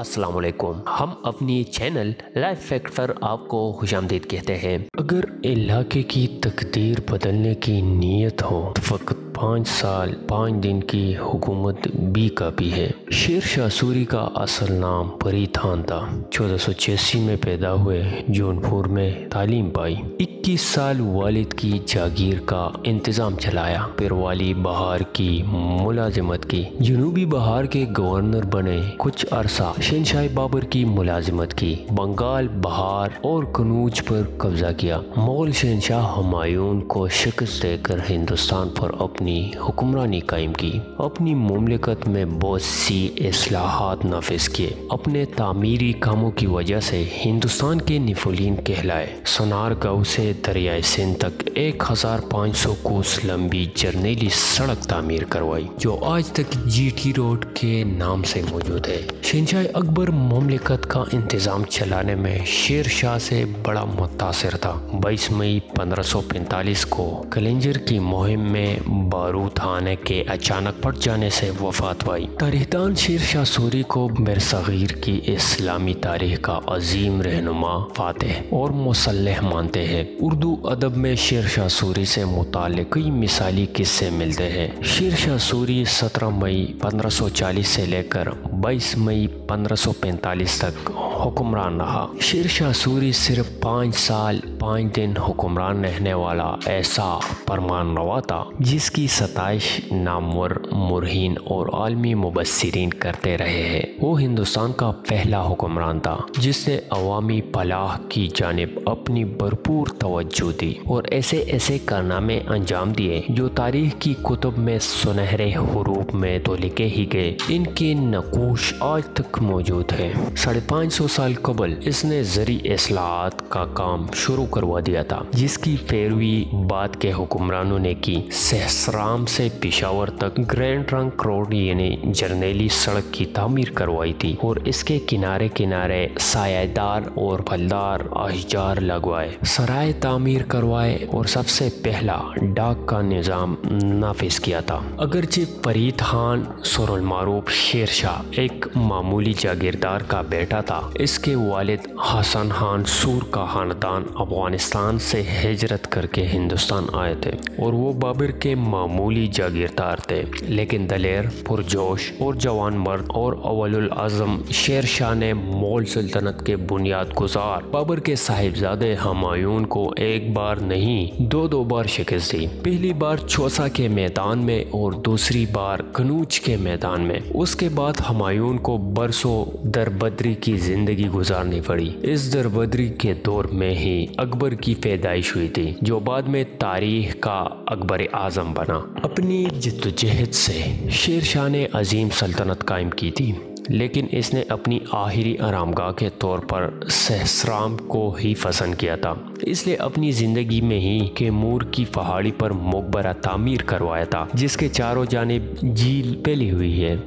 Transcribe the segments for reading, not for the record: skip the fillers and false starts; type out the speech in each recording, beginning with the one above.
अस्सलाम वालेकुम। हम अपनी चैनल लाइफ फैक्ट पर आपको खुशामदीद कहते हैं। अगर इलाके की तकदीर बदलने की नीयत हो तो फकत 5 साल 5 दिन की हुकूमत भी काफ़ी है। शेर शाह सूरी का असल नाम फरीद खान था। 1486 में पैदा हुए, जौनपुर में तालीम पाई। 21 साल वालिद की जागीर का इंतज़ाम चलाया, फिर वाली बहार की मुलाजिमत की, जनूबी बहार के गवर्नर बने। कुछ अरसा शहंशाह बाबर की मुलाजिमत की, बंगाल, बहार और कनूज पर कब्जा किया। मुगल शहंशाह हुमायूं को शिकस्त देकर हिंदुस्तान पर अपनी हुक्मरानी कायम की। अपनी मुमलिकत में बहुत सी इस्लाहात नाफिज किए। अपने तामीरी कामों की वजह से हिंदुस्तान के नेपोलियन कहलाए। सोनारगांव से दरियाए सिंध तक 1500 कोस लंबी जर्नैली सड़क तामीर करवाई, जो आज तक जीटी रोड के नाम से मौजूद है। शहंशाह अकबर मुमलिकत का इंतजाम चलाने में शेर शाह से बड़ा मुतासिर था। 22 मई 1545 को कलिंजर की मुहिम में बारूद आने के अचानक पड़ जाने से वफात पाई। तारीखदान शेर शाह सूरी को बरसगीर की इस्लामी तारीख का अजीम रहनुमा, फातेह और मुसल्लह मानते हैं। उर्दू अदब में शेर शाह सूरी से मुताल्लिक़ कई मिसाली किस्से मिलते हैं। शेर शाह सूरी 17 मई 1540 से लेकर 22 मई 1545 तक हुक्मरान रहा। शेर शाह सूरी सिर्फ 5 साल 5 दिन हुक्मरान रहने वाला ऐसा फरमान रवा था जिसकी सताइश नामवर मुरहीन और आलमी मुबस्सिरीन करते रहे हैं। वो हिंदुस्तान का पहला हुक्मरान था जिसने अवामी फलाह की जानिब अपनी भरपूर तवज्जो दी और ऐसे ऐसे कारनामे अंजाम दिए जो तारीख की कुतुब में सुनहरे हुरूफ में तो लिखे ही गए। इनके नकूश आज तक मौजूद है। 550 साल कबल इसने ज़री इस्लाहात का काम शुरू करवा दिया था, जिसकी पैरवी बाद के हुक्मरानों ने की। सहसराम से पेशावर तक ग्रैंड ट्रंक रोड यानी जर्नैली सड़क की तामीर करवाई थी और इसके किनारे किनारे सायादार और फलदार अशजार लगवाए, सराय तामीर करवाए और सबसे पहला डाक का निज़ाम नाफिज किया था। अगरचे फरीद खान सुरुल मारूफ शेर शाह एक मामूली जागीरदार का बेटा था, इसके वालिद हसन खान सूर का खानदान अफगानिस्तान से हिजरत करके हिंदुस्तान आए थे और वो बाबर के मामूली जागीरदार थे, लेकिन दलेर, पुरजोश और जवान मर्द और अव्वलुल आज़म शेर शाह ने मुगल सल्तनत के बुनियाद गुजार बाबर के साहिबजादे हुमायूं को एक बार नहीं 2 बार शिकस्त दी। पहली बार चौसा के मैदान में और दूसरी बार कनूज के मैदान में। उसके बाद हुमायूं को बरसों दरबदरी की जिंदगी गुजारनी पड़ी। इस दरबदरी के दौर में ही अकबर की पैदाइश हुई थी, जो बाद में तारीख का अकबर आजम बना। अपनी जिद्दोजहद से शेर शाह ने अजीम सल्तनत कायम की थी, लेकिन इसने अपनी आखिरी आरामगाह के तौर पर सहसराम को ही पसंद किया था। इसलिए अपनी ज़िंदगी में ही कैमूर की पहाड़ी पर मकबरा तामीर करवाया था, जिसके चारों जानिब झील फैली हुई है।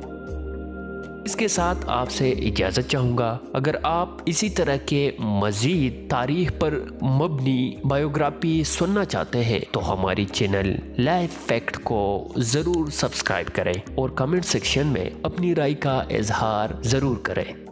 इसके साथ आपसे इजाज़त चाहूँगा। अगर आप इसी तरह के मज़ीद तारीख़ पर मबनी बायोग्राफी सुनना चाहते हैं तो हमारी चैनल लाइफ फैक्ट को ज़रूर सब्सक्राइब करें और कमेंट सेक्शन में अपनी राय का इजहार ज़रूर करें।